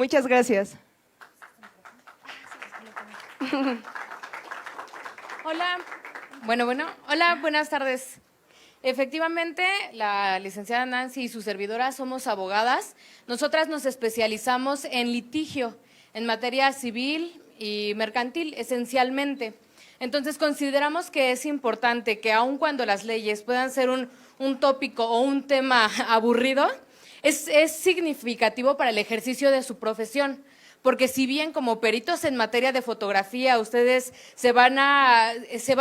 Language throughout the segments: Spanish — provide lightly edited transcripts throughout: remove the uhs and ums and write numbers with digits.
Muchas gracias. Hola, hola, buenas tardes. Efectivamente, la licenciada Nancy y su servidora somos abogadas. Nosotras nos especializamos en litigio, en materia civil y mercantil, esencialmente. Entonces, consideramos que es importante que aun cuando las leyes puedan ser un tópico o un tema aburrido, es significativo para el ejercicio de su profesión. Porque si bien como peritos en materia de fotografía ustedes se van a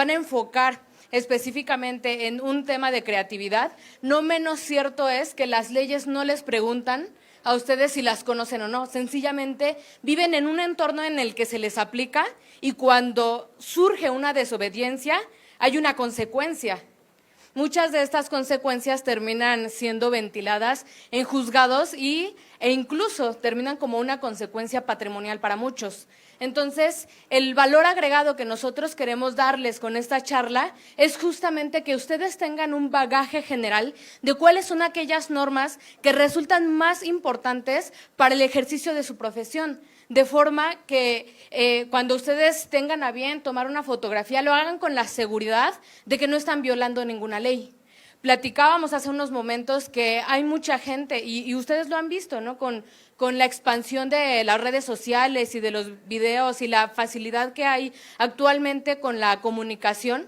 enfocar específicamente en un tema de creatividad, no menos cierto es que las leyes no les preguntan a ustedes si las conocen o no, sencillamente viven en un entorno en el que se les aplica y cuando surge una desobediencia hay una consecuencia. Muchas de estas consecuencias terminan siendo ventiladas en juzgados e incluso terminan como una consecuencia patrimonial para muchos. Entonces, el valor agregado que nosotros queremos darles con esta charla es justamente que ustedes tengan un bagaje general de cuáles son aquellas normas que resultan más importantes para el ejercicio de su profesión, de forma que cuando ustedes tengan a bien tomar una fotografía, lo hagan con la seguridad de que no están violando ninguna ley. Platicábamos hace unos momentos que hay mucha gente, y ustedes lo han visto, ¿no? Con la expansión de las redes sociales y de los videos y la facilidad que hay actualmente con la comunicación,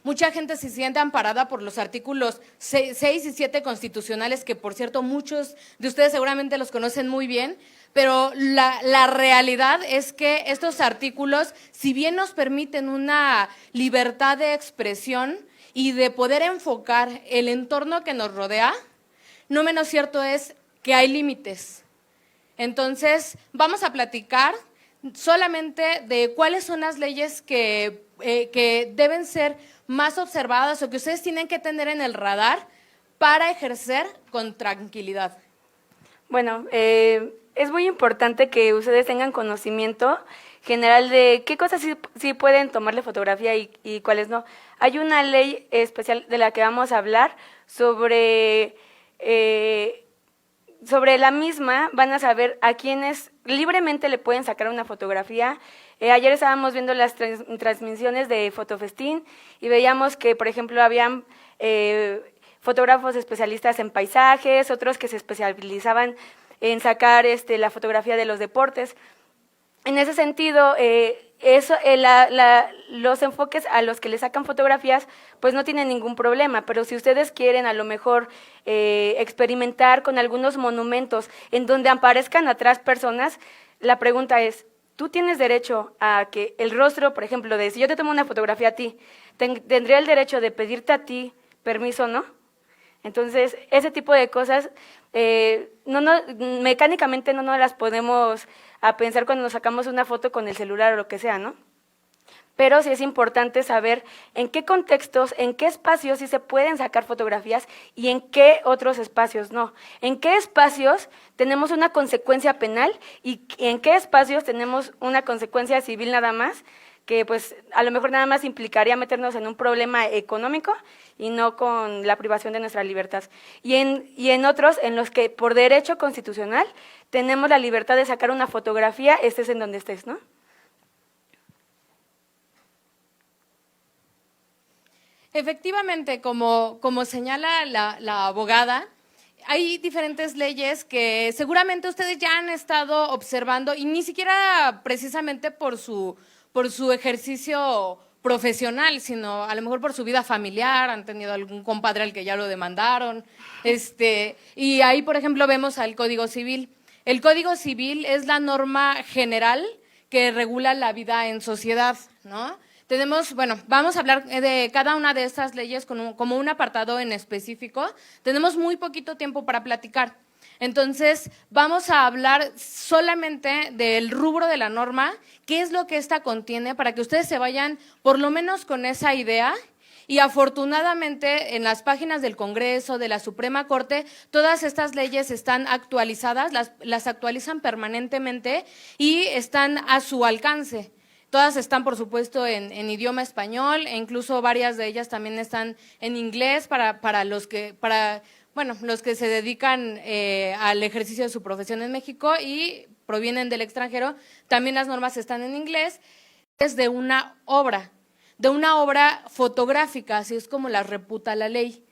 mucha gente se siente amparada por los artículos 6 y 7 constitucionales, que por cierto muchos de ustedes seguramente los conocen muy bien, pero la realidad es que estos artículos, si bien nos permiten una libertad de expresión y de poder enfocar el entorno que nos rodea, no menos cierto es que hay límites. Entonces, vamos a platicar solamente de cuáles son las leyes que deben ser más observadas o que ustedes tienen que tener en el radar para ejercer con tranquilidad. Bueno, es muy importante que ustedes tengan conocimiento general de qué cosas sí pueden tomarle fotografía y cuáles no. Hay una ley especial de la que vamos a hablar sobre la misma. Van a saber a quiénes libremente le pueden sacar una fotografía. Ayer estábamos viendo las transmisiones de Fotofestín y veíamos que, por ejemplo, habían fotógrafos especialistas en paisajes, otros que se especializaban en sacar la fotografía de los deportes. En ese sentido, los enfoques a los que le sacan fotografías, pues no tienen ningún problema, pero si ustedes quieren a lo mejor experimentar con algunos monumentos en donde aparezcan atrás personas, la pregunta es, ¿tú tienes derecho a que el rostro, por ejemplo, si yo te tomo una fotografía a ti, tendría el derecho de pedirte a ti permiso, no? Entonces, ese tipo de cosas, mecánicamente no nos las podemos a pensar cuando nos sacamos una foto con el celular o lo que sea, ¿no? Pero sí es importante saber en qué contextos, en qué espacios sí se pueden sacar fotografías y en qué otros espacios no. En qué espacios tenemos una consecuencia penal y en qué espacios tenemos una consecuencia civil nada más, que pues a lo mejor nada más implicaría meternos en un problema económico y no con la privación de nuestra libertad. Y en otros en los que por derecho constitucional tenemos la libertad de sacar una fotografía, estés en donde estés, ¿no? Efectivamente, como señala la abogada, hay diferentes leyes que seguramente ustedes ya han estado observando y ni siquiera precisamente por su ejercicio profesional, sino a lo mejor por su vida familiar, han tenido algún compadre al que ya lo demandaron, y ahí, por ejemplo, vemos al Código Civil. El Código Civil es la norma general que regula la vida en sociedad, ¿no? Vamos a hablar de cada una de estas leyes como un apartado en específico. Tenemos muy poquito tiempo para platicar. Entonces, vamos a hablar solamente del rubro de la norma, qué es lo que esta contiene, para que ustedes se vayan por lo menos con esa idea. Y afortunadamente en las páginas del Congreso, de la Suprema Corte, todas estas leyes están actualizadas, las actualizan permanentemente y están a su alcance. Todas están, por supuesto, en idioma español e incluso varias de ellas también están en inglés para bueno, los que se dedican al ejercicio de su profesión en México y provienen del extranjero, también las normas están en inglés, es de una obra fotográfica, así es como la reputa la ley.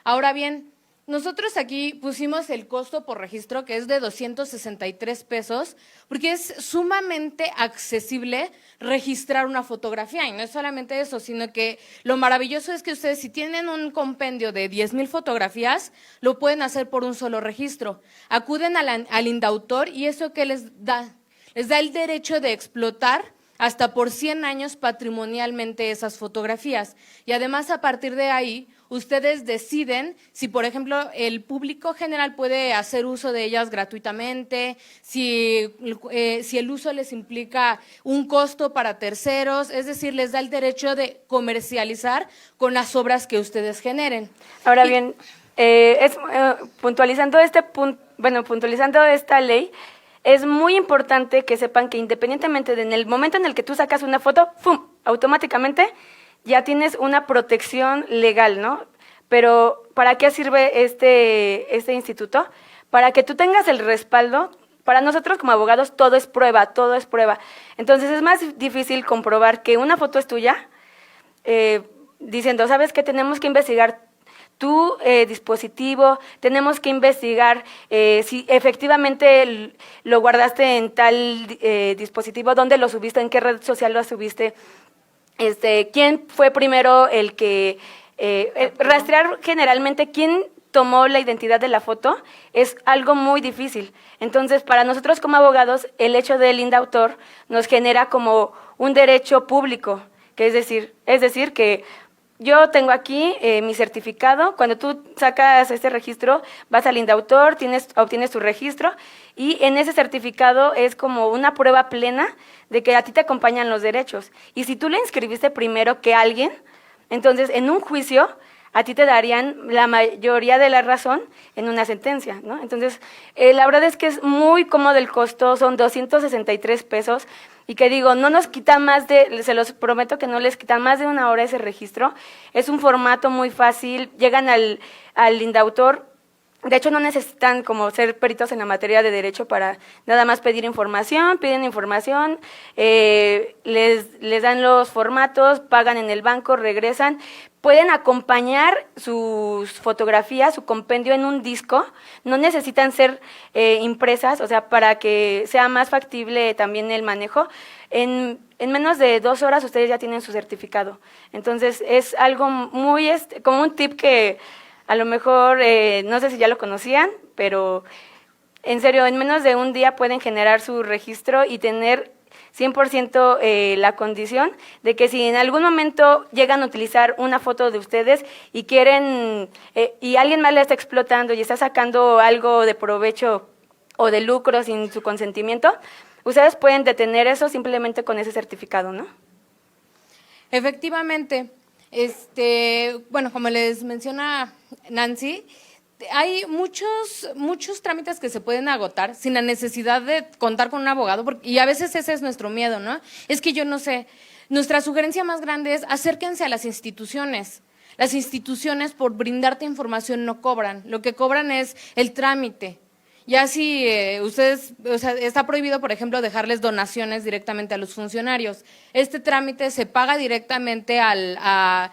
Ahora bien, nosotros aquí pusimos el costo por registro, que es de 263 pesos, porque es sumamente accesible registrar una fotografía. Y no es solamente eso, sino que lo maravilloso es que ustedes, si tienen un compendio de 10,000 fotografías, lo pueden hacer por un solo registro. Acuden al indautor y eso que les da el derecho de explotar hasta por 100 años patrimonialmente esas fotografías. Y además, a partir de ahí, ustedes deciden si, por ejemplo, el público general puede hacer uso de ellas gratuitamente, si el uso les implica un costo para terceros, es decir, les da el derecho de comercializar con las obras que ustedes generen. Ahora bien, puntualizando puntualizando esta ley, es muy importante que sepan que independientemente en el momento en el que tú sacas una foto, ¡fum!, automáticamente ya tienes una protección legal, ¿no? Pero ¿para qué sirve este instituto? Para que tú tengas el respaldo. Para nosotros como abogados todo es prueba, todo es prueba. Entonces es más difícil comprobar que una foto es tuya, diciendo, ¿sabes qué? Tenemos que investigar tu dispositivo, tenemos que investigar si efectivamente lo guardaste en tal dispositivo, dónde lo subiste, en qué red social lo subiste, quién fue primero el que… rastrear generalmente quién tomó la identidad de la foto es algo muy difícil. Entonces, para nosotros como abogados, el hecho del indautor nos genera como un derecho público, que es decir que yo tengo aquí mi certificado. Cuando tú sacas este registro, vas al indautor, obtienes tu registro y en ese certificado es como una prueba plena de que a ti te acompañan los derechos. Y si tú le inscribiste primero que alguien, entonces en un juicio a ti te darían la mayoría de la razón en una sentencia, ¿no? Entonces, la verdad es que es muy cómodo el costo, son 263 pesos, y que digo, no nos quita se los prometo que no les quita más de una hora ese registro, es un formato muy fácil, llegan al indautor. De hecho, no necesitan como ser peritos en la materia de derecho para nada más pedir información, piden información, les dan los formatos, pagan en el banco, regresan, pueden acompañar sus fotografías, su compendio en un disco, no necesitan ser impresas, o sea, para que sea más factible también el manejo. En menos de 2 horas ustedes ya tienen su certificado. Entonces, es algo muy, como un tip que… A lo mejor, no sé si ya lo conocían, pero en serio, en menos de un día pueden generar su registro y tener 100% la condición de que si en algún momento llegan a utilizar una foto de ustedes y quieren, y alguien más la está explotando y está sacando algo de provecho o de lucro sin su consentimiento, ustedes pueden detener eso simplemente con ese certificado, ¿no? Efectivamente. Bueno, como les menciona Nancy, hay muchos trámites que se pueden agotar sin la necesidad de contar con un abogado, y a veces ese es nuestro miedo, ¿no? Es que yo no sé, nuestra sugerencia más grande es acérquense a las instituciones. Las instituciones por brindarte información no cobran, lo que cobran es el trámite. Ya si ustedes, o sea, está prohibido, por ejemplo, dejarles donaciones directamente a los funcionarios. Este trámite se paga directamente a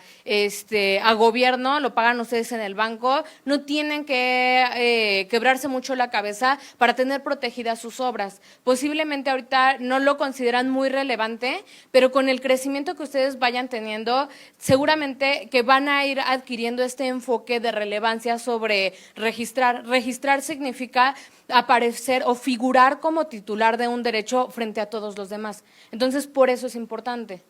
gobierno, lo pagan ustedes en el banco. No tienen que quebrarse mucho la cabeza para tener protegidas sus obras. Posiblemente ahorita no lo consideran muy relevante, pero con el crecimiento que ustedes vayan teniendo, seguramente que van a ir adquiriendo este enfoque de relevancia sobre registrar. Registrar significa aparecer o figurar como titular de un derecho frente a todos los demás. Entonces, por eso es importante.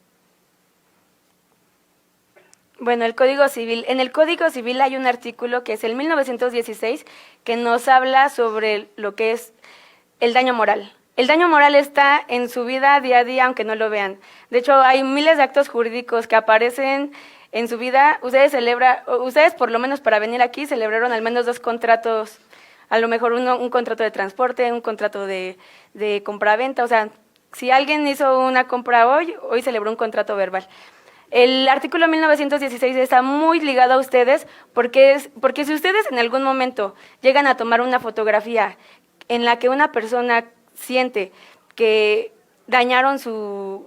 Bueno, el Código Civil. En el Código Civil hay un artículo que es el 1916 que nos habla sobre lo que es el daño moral. El daño moral está en su vida día a día, aunque no lo vean. De hecho, hay miles de actos jurídicos que aparecen en su vida. Ustedes por lo menos para venir aquí celebraron al menos 2 contratos. A lo mejor un contrato de transporte, un contrato de compraventa. O sea, si alguien hizo una compra hoy celebró un contrato verbal. El artículo 1916 está muy ligado a ustedes porque si ustedes en algún momento llegan a tomar una fotografía en la que una persona siente que dañaron su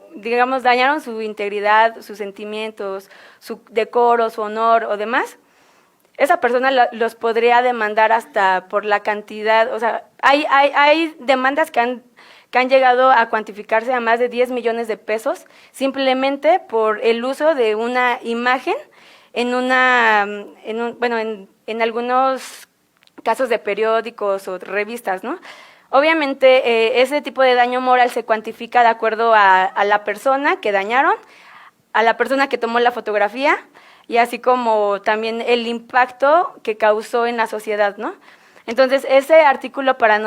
integridad, sus sentimientos, su decoro, su honor o demás, esa persona los podría demandar hasta por la cantidad, o sea, hay demandas que han llegado a cuantificarse a más de 10 millones de pesos simplemente por el uso de una imagen en algunos casos de periódicos o revistas, ¿no? Obviamente, ese tipo de daño moral se cuantifica de acuerdo a la persona que dañaron, a la persona que tomó la fotografía y así como también el impacto que causó en la sociedad, ¿no? Entonces, ese artículo para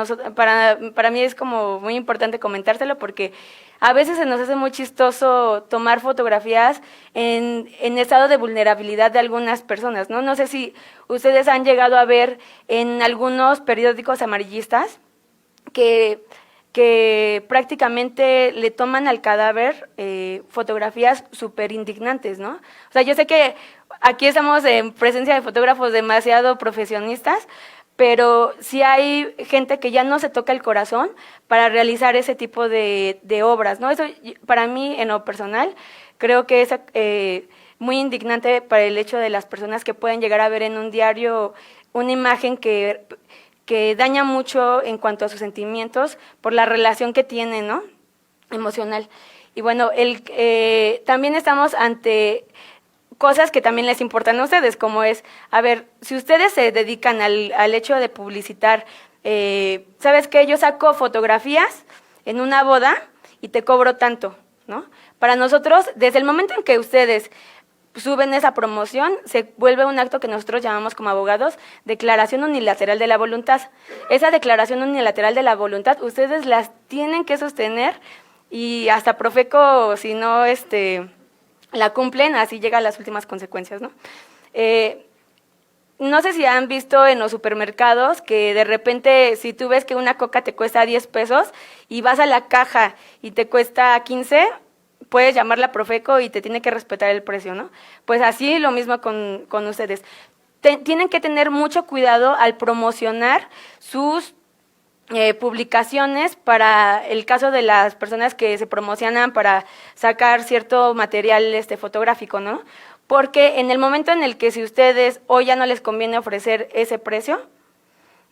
mí es como muy importante comentárselo porque a veces se nos hace muy chistoso tomar fotografías en estado de vulnerabilidad de algunas personas, ¿no? No sé si ustedes han llegado a ver en algunos periódicos amarillistas que prácticamente le toman al cadáver fotografías súper indignantes, ¿no? O sea, yo sé que aquí estamos en presencia de fotógrafos demasiado profesionistas, pero sí hay gente que ya no se toca el corazón para realizar ese tipo de obras, ¿no? Eso para mí, en lo personal, creo que es muy indignante para el hecho de las personas que pueden llegar a ver en un diario una imagen que daña mucho en cuanto a sus sentimientos por la relación que tiene, ¿no? Emocional. Y bueno, también estamos ante cosas que también les importan a ustedes, como es, a ver, si ustedes se dedican al hecho de publicitar, ¿sabes qué? Yo saco fotografías en una boda y te cobro tanto, ¿no? Para nosotros, desde el momento en que ustedes suben esa promoción, se vuelve un acto que nosotros llamamos como abogados declaración unilateral de la voluntad. Esa declaración unilateral de la voluntad, ustedes las tienen que sostener y hasta Profeco, si no la cumplen, así llega a las últimas consecuencias, ¿no? No sé si han visto en los supermercados que de repente si tú ves que una coca te cuesta 10 pesos y vas a la caja y te cuesta 15, puedes llamarla Profeco y te tiene que respetar el precio, ¿no? Pues así lo mismo con ustedes. Tienen que tener mucho cuidado al promocionar sus publicaciones para el caso de las personas que se promocionan para sacar cierto material fotográfico, ¿no? Porque en el momento en el que si ustedes hoy ya no les conviene ofrecer ese precio,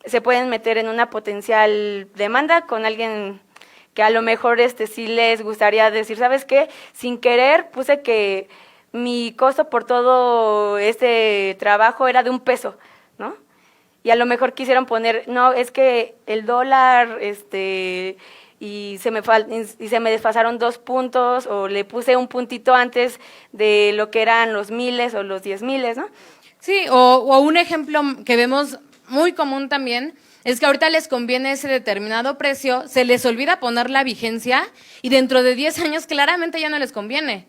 se pueden meter en una potencial demanda con alguien que a lo mejor sí les gustaría decir, ¿sabes qué? Sin querer puse que mi costo por todo este trabajo era de $1, ¿no? Y a lo mejor quisieron poner, no, es que el dólar, y se me desfasaron 2 puntos, o le puse un puntito antes de lo que eran los miles o los 10,000, ¿no? Sí, o un ejemplo que vemos muy común también, es que ahorita les conviene ese determinado precio, se les olvida poner la vigencia y dentro de 10 años claramente ya no les conviene.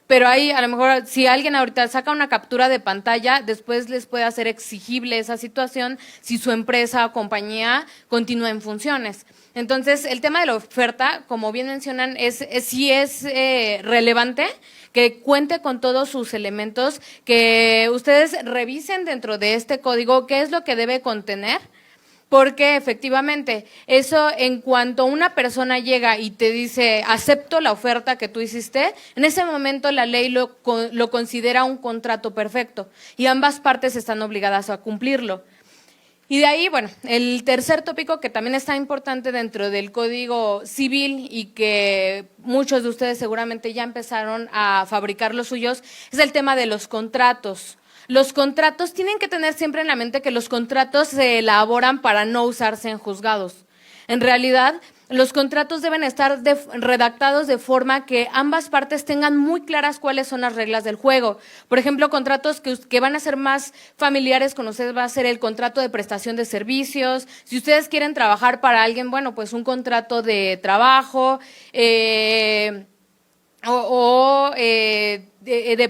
Pero ahí a lo mejor si alguien ahorita saca una captura de pantalla, después les puede hacer exigible esa situación si su empresa o compañía continúa en funciones. Entonces, el tema de la oferta, como bien mencionan, sí es relevante que cuente con todos sus elementos, que ustedes revisen dentro de este código qué es lo que debe contener. Porque efectivamente, eso en cuanto una persona llega y te dice, acepto la oferta que tú hiciste, en ese momento la ley lo considera un contrato perfecto y ambas partes están obligadas a cumplirlo. Y de ahí, bueno, el tercer tópico que también está importante dentro del Código Civil y que muchos de ustedes seguramente ya empezaron a fabricar los suyos, es el tema de los contratos. Los contratos, tienen que tener siempre en la mente que los contratos se elaboran para no usarse en juzgados. En realidad, los contratos deben estar redactados de forma que ambas partes tengan muy claras cuáles son las reglas del juego. Por ejemplo, contratos que van a ser más familiares con ustedes va a ser el contrato de prestación de servicios. Si ustedes quieren trabajar para alguien, bueno, pues un contrato de trabajo, de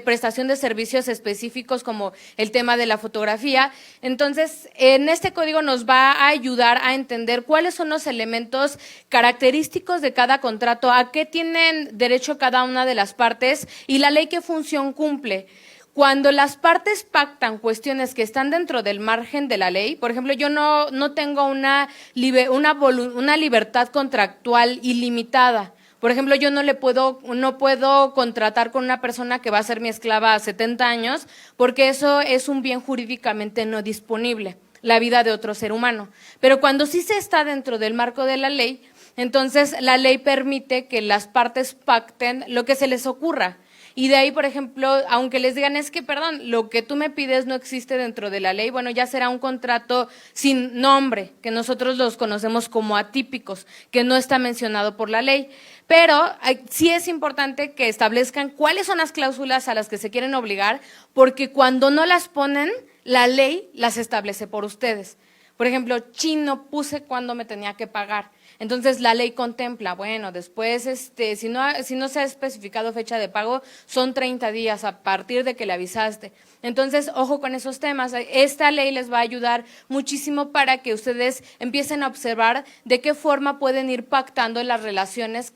prestación de servicios específicos como el tema de la fotografía. Entonces, en este código nos va a ayudar a entender cuáles son los elementos característicos de cada contrato, a qué tienen derecho cada una de las partes y la ley qué función cumple. Cuando las partes pactan cuestiones que están dentro del margen de la ley, por ejemplo, yo no tengo una libertad contractual ilimitada. Por ejemplo, yo no puedo contratar con una persona que va a ser mi esclava a 70 años, porque eso es un bien jurídicamente no disponible, la vida de otro ser humano. Pero cuando sí se está dentro del marco de la ley, entonces la ley permite que las partes pacten lo que se les ocurra. Y de ahí, por ejemplo, aunque les digan, es que, perdón, lo que tú me pides no existe dentro de la ley, bueno, ya será un contrato sin nombre, que nosotros los conocemos como atípicos, que no está mencionado por la ley. Pero sí es importante que establezcan cuáles son las cláusulas a las que se quieren obligar, porque cuando no las ponen, la ley las establece por ustedes. Por ejemplo, no puse cuándo me tenía que pagar. Entonces, la ley contempla, bueno, después, si no se ha especificado fecha de pago, son 30 días a partir de que le avisaste. Entonces, ojo con esos temas. Esta ley les va a ayudar muchísimo para que ustedes empiecen a observar de qué forma pueden ir pactando las relaciones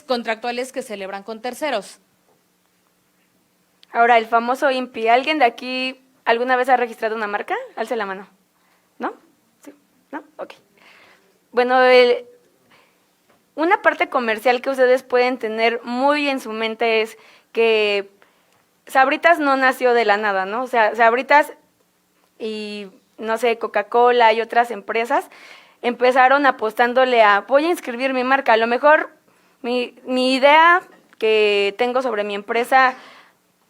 contractuales que celebran con terceros. Ahora, el famoso INPI. ¿Alguien de aquí alguna vez ha registrado una marca? Alce la mano. ¿No? ¿Sí? ¿No? Ok. Bueno, una parte comercial que ustedes pueden tener muy en su mente es que Sabritas no nació de la nada, ¿no? O sea, Sabritas y, no sé, Coca-Cola y otras empresas empezaron apostándole a, voy a inscribir mi marca. A lo mejor mi idea que tengo sobre mi empresa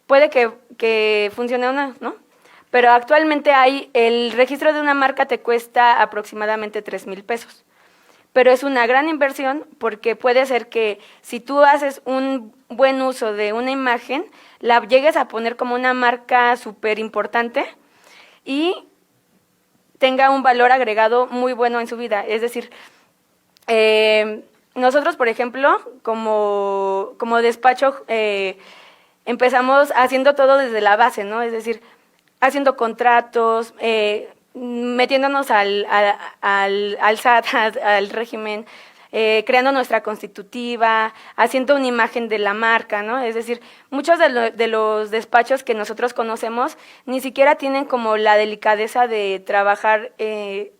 puede que funcione o no, ¿no? Pero actualmente el registro de una marca te cuesta aproximadamente 3,000 pesos. Pero es una gran inversión porque puede ser que si tú haces un buen uso de una imagen, la llegues a poner como una marca súper importante y tenga un valor agregado muy bueno en su vida. Es decir, nosotros, por ejemplo, como despacho, empezamos haciendo todo desde la base, ¿no? Es decir, haciendo contratos, metiéndonos al SAT, al régimen, creando nuestra constitutiva, haciendo una imagen de la marca, ¿no? Es decir, muchos de los despachos que nosotros conocemos ni siquiera tienen como la delicadeza de trabajar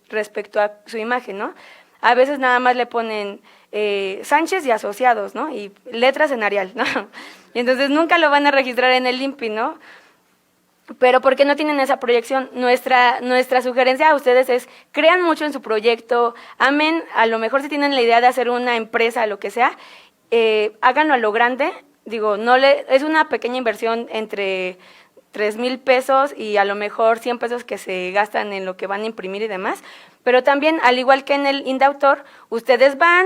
respecto a su imagen, ¿no? A veces nada más le ponen Sánchez y Asociados, ¿no? Y letras en Arial, ¿no? Y entonces nunca lo van a registrar en el INPI, ¿no? Pero ¿por qué no tienen esa proyección? Nuestra sugerencia a ustedes es, crean mucho en su proyecto, amen, a lo mejor si tienen la idea de hacer una empresa, lo que sea, háganlo a lo grande, digo, es una pequeña inversión entre 3,000 pesos y a lo mejor 100 pesos que se gastan en lo que van a imprimir y demás, pero también, al igual que en el INDAUTOR, ustedes van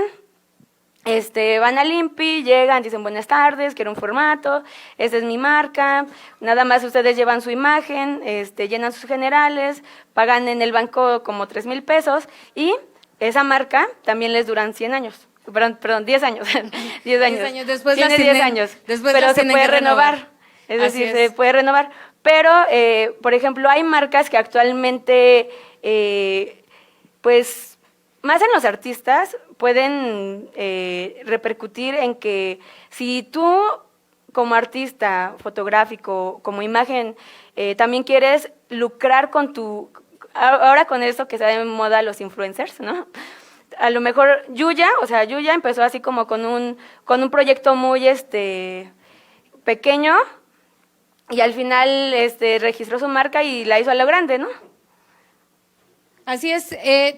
al INPI, llegan, dicen buenas tardes, quiero un formato, esta es mi marca, nada más ustedes llevan su imagen, llenan sus generales, pagan en el banco como 3,000 pesos y esa marca también les duran 100 años. Perdón, 10 años. 10 años. Después tiene 10 años, pero se puede renovar. Es decir, se puede renovar. Pero, por ejemplo, hay marcas que actualmente, pues, más en los artistas, pueden repercutir en que si tú como artista fotográfico, como imagen, también quieres lucrar con ahora con esto que está de moda los influencers, ¿no? A lo mejor Yuya empezó así como con un proyecto muy pequeño y al final registró su marca y la hizo a lo grande, ¿no? Así es.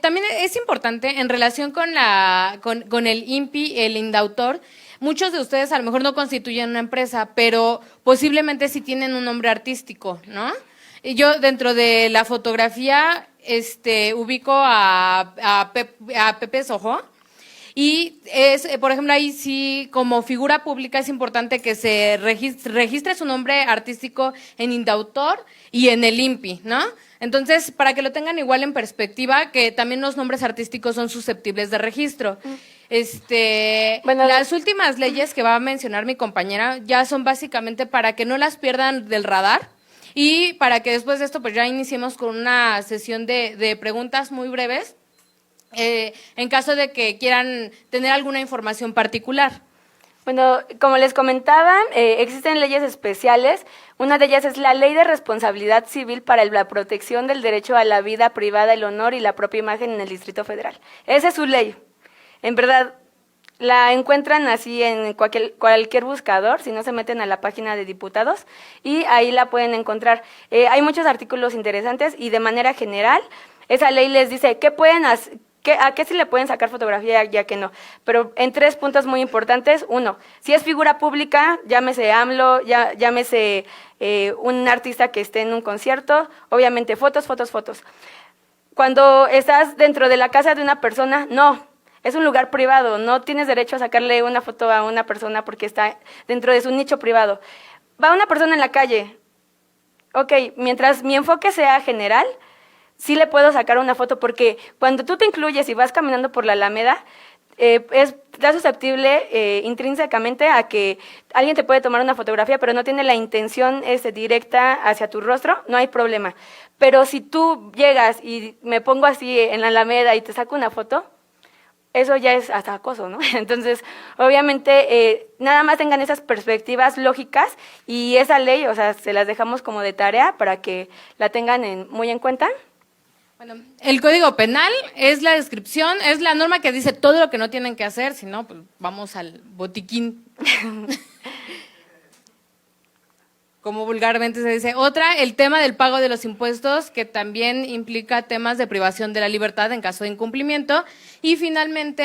También es importante en relación con el INPI, el INDAUTOR. Muchos de ustedes a lo mejor no constituyen una empresa, pero posiblemente sí tienen un nombre artístico, ¿no? Y yo dentro de la fotografía ubico a Pepe Sojo. Y es, por ejemplo, ahí sí, como figura pública es importante que se registre su nombre artístico en Indautor y en el INPI, ¿no? Entonces, para que lo tengan igual en perspectiva, que también los nombres artísticos son susceptibles de registro. Bueno, las últimas leyes que va a mencionar mi compañera ya son básicamente para que no las pierdan del radar y para que después de esto pues ya iniciemos con una sesión de preguntas muy breves en caso de que quieran tener alguna información particular. Bueno, como les comentaba, existen leyes especiales. Una de ellas es la Ley de Responsabilidad Civil para la protección del derecho a la vida privada, el honor y la propia imagen en el Distrito Federal. Esa es su ley. En verdad, la encuentran así en cualquier buscador, si no se meten a la página de diputados, y ahí la pueden encontrar. Hay muchos artículos interesantes y de manera general, esa ley les dice qué pueden hacer, a qué sí le pueden sacar fotografía y a qué no. Pero en 3 puntos muy importantes. 1, si es figura pública, llámese AMLO, llámese un artista que esté en un concierto, obviamente fotos. Cuando estás dentro de la casa de una persona, no. Es un lugar privado, no tienes derecho a sacarle una foto a una persona porque está dentro de su nicho privado. Va una persona en la calle, ok, mientras mi enfoque sea general, sí le puedo sacar una foto porque cuando tú te incluyes y vas caminando por la Alameda, está susceptible intrínsecamente a que alguien te puede tomar una fotografía, pero no tiene la intención directa hacia tu rostro, no hay problema. Pero si tú llegas y me pongo así en la Alameda y te saco una foto, eso ya es hasta acoso, ¿no? Entonces, obviamente, nada más tengan esas perspectivas lógicas y esa ley, o sea, se las dejamos como de tarea para que la tengan muy en cuenta. Bueno, el Código Penal es la descripción, es la norma que dice todo lo que no tienen que hacer, si no, pues vamos al botiquín. Como vulgarmente se dice. Otra, el tema del pago de los impuestos, que también implica temas de privación de la libertad en caso de incumplimiento. Y finalmente,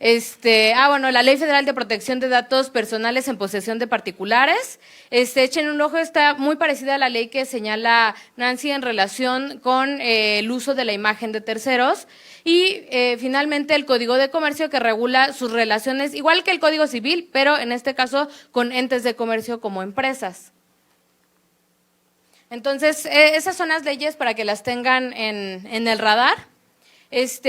la Ley Federal de Protección de Datos Personales en posesión de particulares. Echen un ojo, está muy parecida a la ley que señala Nancy en relación con el uso de la imagen de terceros. Y finalmente el Código de Comercio que regula sus relaciones, igual que el Código Civil, pero en este caso con entes de comercio como empresas. Entonces, esas son las leyes para que las tengan en el radar.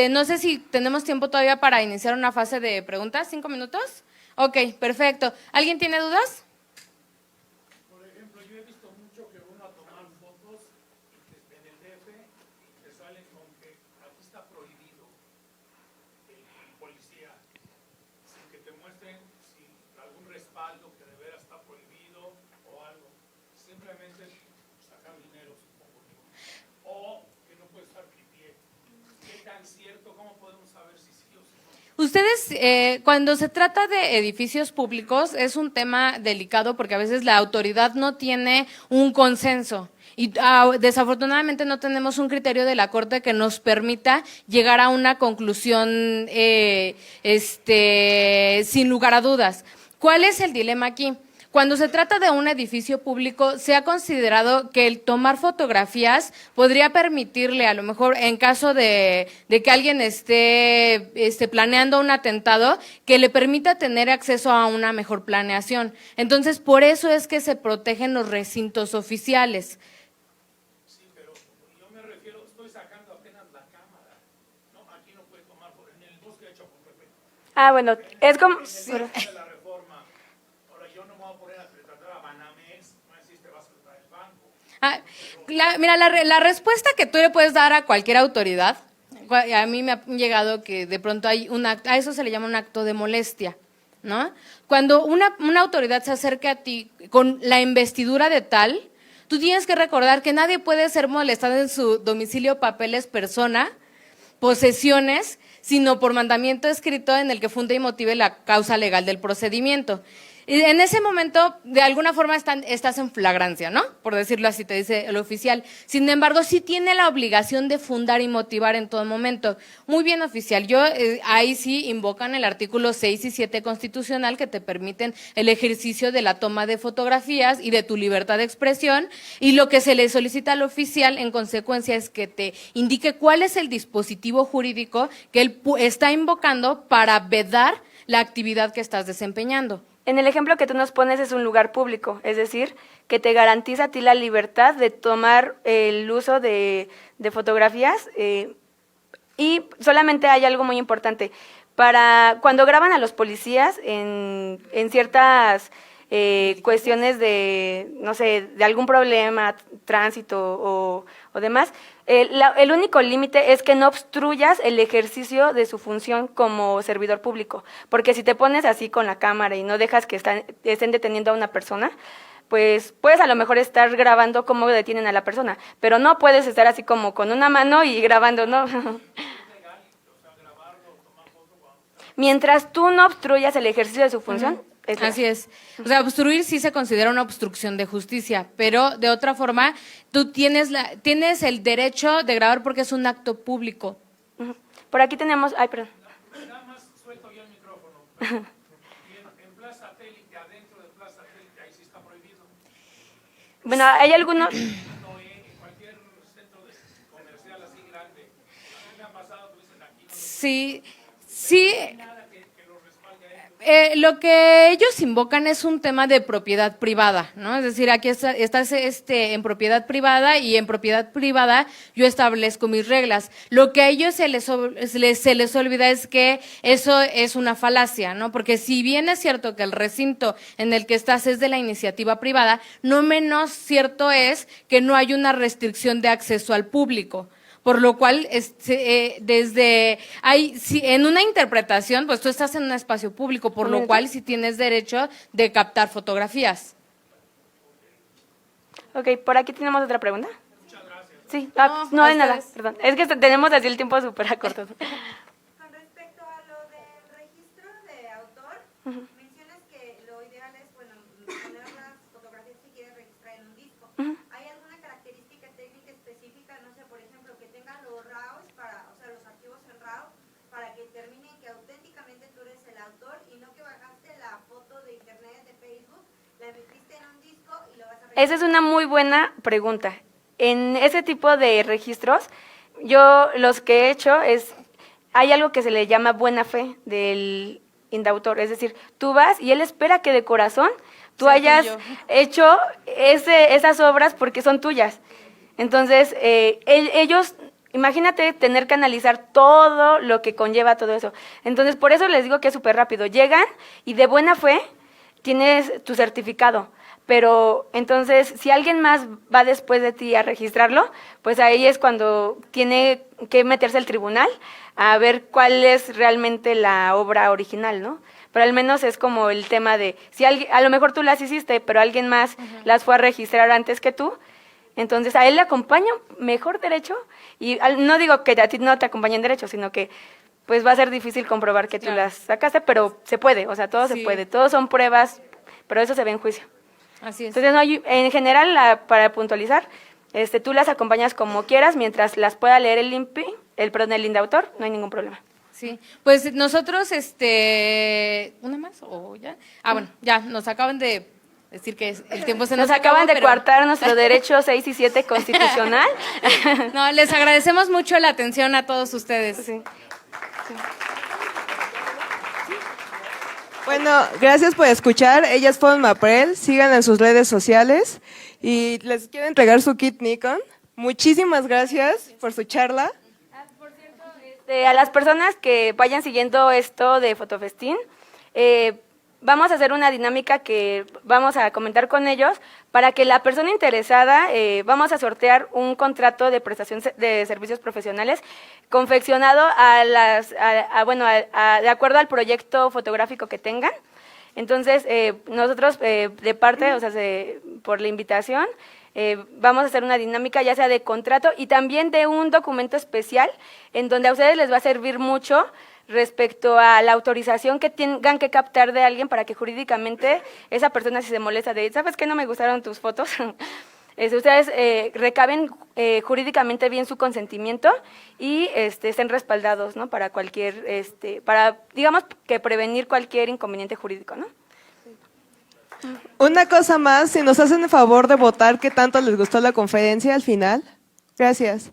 No sé si tenemos tiempo todavía para iniciar una fase de preguntas, 5 minutos. Ok, perfecto. ¿Alguien tiene dudas? Por ejemplo, yo he visto mucho que uno a tomar fotos en el DF y te salen con que aquí está prohibido el policía, sin que te muestren algún respaldo que de veras está prohibido o algo. Simplemente sacar dinero, supongo yo. O que no puede estar tripié. ¿Qué tan cierto? ¿Cómo podemos saber si sí o si no? Ustedes, cuando se trata de edificios públicos, es un tema delicado porque a veces la autoridad no tiene un consenso. Y desafortunadamente no tenemos un criterio de la Corte que nos permita llegar a una conclusión sin lugar a dudas. ¿Cuál es el dilema aquí? Cuando se trata de un edificio público, se ha considerado que el tomar fotografías podría permitirle, a lo mejor en caso de que alguien esté planeando un atentado, que le permita tener acceso a una mejor planeación. Entonces, por eso es que se protegen los recintos oficiales. Sí, pero yo me refiero, estoy sacando apenas la cámara. No, aquí no puede tomar, en el bosque de Chapultepec. Ah, bueno, es como... Mira, la respuesta que tú le puedes dar a cualquier autoridad, a mí me ha llegado que de pronto hay a eso se le llama un acto de molestia, ¿no? Cuando una autoridad se acerca a ti con la investidura de tal, tú tienes que recordar que nadie puede ser molestado en su domicilio, papeles, persona, posesiones, sino por mandamiento escrito en el que funde y motive la causa legal del procedimiento. Y en ese momento, de alguna forma, estás en flagrancia, ¿no? Por decirlo así, te dice el oficial. Sin embargo, sí tiene la obligación de fundar y motivar en todo momento. Muy bien, oficial. Ahí sí invocan el artículo 6 y 7 constitucional que te permiten el ejercicio de la toma de fotografías y de tu libertad de expresión. Y lo que se le solicita al oficial, en consecuencia, es que te indique cuál es el dispositivo jurídico que él está invocando para vedar la actividad que estás desempeñando. En el ejemplo que tú nos pones es un lugar público, es decir, que te garantiza a ti la libertad de tomar el uso de fotografías y solamente hay algo muy importante. Para cuando graban a los policías en ciertas cuestiones de, no sé, de algún problema, tránsito o demás, el único límite es que no obstruyas el ejercicio de su función como servidor público, porque si te pones así con la cámara y no dejas que estén deteniendo a una persona, pues puedes a lo mejor estar grabando cómo detienen a la persona, pero no puedes estar así como con una mano y grabando, ¿no? Mientras tú no obstruyas el ejercicio de su función, Así es. O sea, obstruir sí se considera una obstrucción de justicia, pero de otra forma, tú tienes el derecho de grabar porque es un acto público. Por aquí tenemos, ay, perdón. Nada más suelto yo el micrófono. En Plaza Satélite, adentro de Plaza Satélite, ahí sí está prohibido. Bueno, hay algunos... En cualquier centro comercial así grande. A mí me ha pasado que dicen aquí. Sí, sí. Lo que ellos invocan es un tema de propiedad privada, ¿no? Es decir, aquí estás en propiedad privada y en propiedad privada yo establezco mis reglas. Lo que a ellos se les olvida es que eso es una falacia, ¿no? Porque si bien es cierto que el recinto en el que estás es de la iniciativa privada, no menos cierto es que no hay una restricción de acceso al público. Por lo cual, en una interpretación, pues tú estás en un espacio público, por lo cual sí tienes derecho de captar fotografías. Ok, por aquí tenemos otra pregunta. Muchas gracias. Sí, no hay nada, perdón. Es que tenemos así el tiempo súper acortado. Con respecto a lo del registro de autor, mencionas que lo ideal es, bueno, poner las fotografías que quieres registrar en un disco. ¿Hay alguna característica técnica específica, no sé, por ejemplo, que tengan los RAWs, o sea, los archivos en RAW, para que determinen que auténticamente tú eres el autor y no que bajaste la foto de internet, de Facebook, la metiste en un disco y lo vas a registrar? Esa es una muy buena pregunta. En ese tipo de registros, yo los que he hecho hay algo que se le llama buena fe del indautor, es decir, tú vas y él espera que de corazón tú hayas hecho esas obras porque son tuyas. Entonces, ellos, imagínate tener que analizar todo lo que conlleva todo eso. Entonces, por eso les digo que es súper rápido. Llegan y de buena fe tienes tu certificado. Pero entonces, si alguien más va después de ti a registrarlo, pues ahí es cuando tiene que meterse el tribunal a ver cuál es realmente la obra original, ¿no? Pero al menos es como el tema de, si a lo mejor tú las hiciste, pero alguien más las fue a registrar antes que tú, entonces a él le acompaña mejor derecho, y no digo que a ti no te acompañen derecho, sino que pues va a ser difícil comprobar que tú las sacaste, pero se puede, o sea, todo se puede, todos son pruebas, pero eso se ve en juicio. Así es. Entonces, no hay, en general, para puntualizar, tú las acompañas como quieras, mientras las pueda leer el INPI, el indautor, no hay ningún problema. Sí, pues nosotros, ¿una más o ya? Bueno, ya, nos acaban de decir que el tiempo se nos acaban acabó, de coartar nuestro derecho 6 y 7 constitucional. No, les agradecemos mucho la atención a todos ustedes. Sí. Bueno, gracias por escuchar. Ellas fueron Maprel. Sigan en sus redes sociales y les quiero entregar su kit Nikon. Muchísimas gracias por su charla. Por cierto, a las personas que vayan siguiendo esto de Fotofestín, vamos a hacer una dinámica que vamos a comentar con ellos para que la persona interesada, vamos a sortear un contrato de prestación de servicios profesionales confeccionado de acuerdo al proyecto fotográfico que tengan. Entonces, nosotros de parte, o sea, por la invitación, vamos a hacer una dinámica ya sea de contrato y también de un documento especial en donde a ustedes les va a servir mucho respecto a la autorización que tengan que captar de alguien para que jurídicamente esa persona, si se molesta de, ¿sabes qué? No me gustaron tus fotos. Ustedes recaben jurídicamente bien su consentimiento y estén respaldados, ¿no? Para cualquier, para, digamos, que prevenir cualquier inconveniente jurídico, ¿no? Una cosa más, si nos hacen el favor de votar qué tanto les gustó la conferencia al final. Gracias.